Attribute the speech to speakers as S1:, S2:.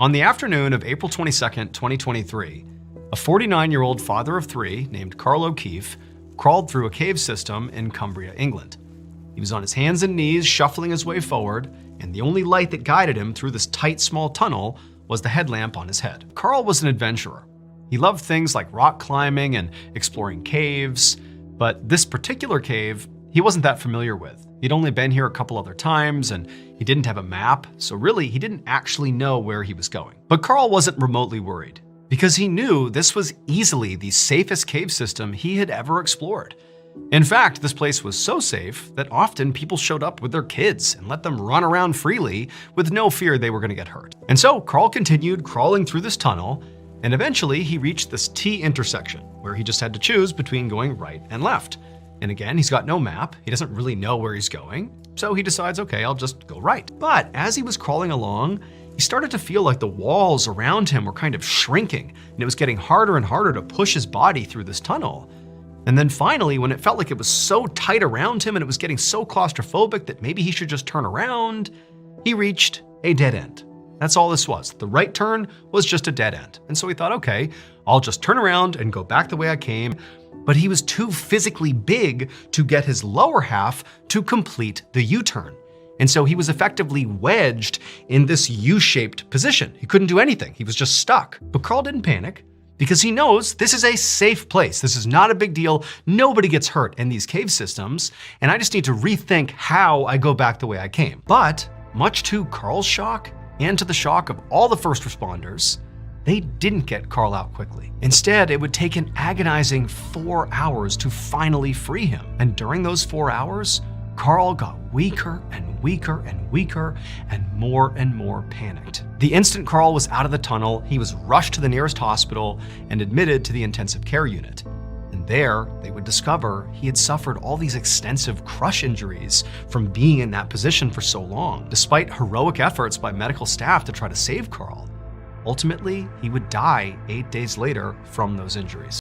S1: On the afternoon of April 22nd, 2023, a 49-year-old father of three named Carl O'Keefe crawled through a cave system in Cumbria, England. He was on his hands and knees, shuffling his way forward, and the only light that guided him through this tight, small tunnel was the headlamp on his head. Carl was an adventurer. He loved things like rock climbing and exploring caves, but this particular cave, he wasn't that familiar with. He'd only been here a couple other times, and he didn't have a map, so really, he didn't actually know where he was going. But Carl wasn't remotely worried, because he knew this was easily the safest cave system he had ever explored. In fact, this place was so safe that often people showed up with their kids and let them run around freely with no fear they were going to get hurt. And so Carl continued crawling through this tunnel, and eventually he reached this T intersection where he just had to choose between going right and left. And again, he's got no map, he doesn't really know where he's going, so he decides, okay, I'll just go right. But as he was crawling along, he started to feel like the walls around him were kind of shrinking, and it was getting harder and harder to push his body through this tunnel. And then finally, when it felt like it was so tight around him and it was getting so claustrophobic that maybe he should just turn around, he reached a dead end. That's all this was. The right turn was just a dead end. And so he thought, okay, I'll just turn around and go back the way I came. But he was too physically big to get his lower half to complete the U-turn. And so he was effectively wedged in this U-shaped position. He couldn't do anything. He was just stuck. But Carl didn't panic because he knows this is a safe place. This is not a big deal. Nobody gets hurt in these cave systems. And I just need to rethink how I go back the way I came. But much to Carl's shock and to the shock of all the first responders, they didn't get Carl out quickly. Instead, it would take an agonizing 4 hours to finally free him. And during those 4 hours, Carl got weaker and weaker and weaker and more panicked. The instant Carl was out of the tunnel, he was rushed to the nearest hospital and admitted to the intensive care unit. And there, they would discover he had suffered all these extensive crush injuries from being in that position for so long, despite heroic efforts by medical staff to try to save Carl. Ultimately, he would die 8 days later from those injuries.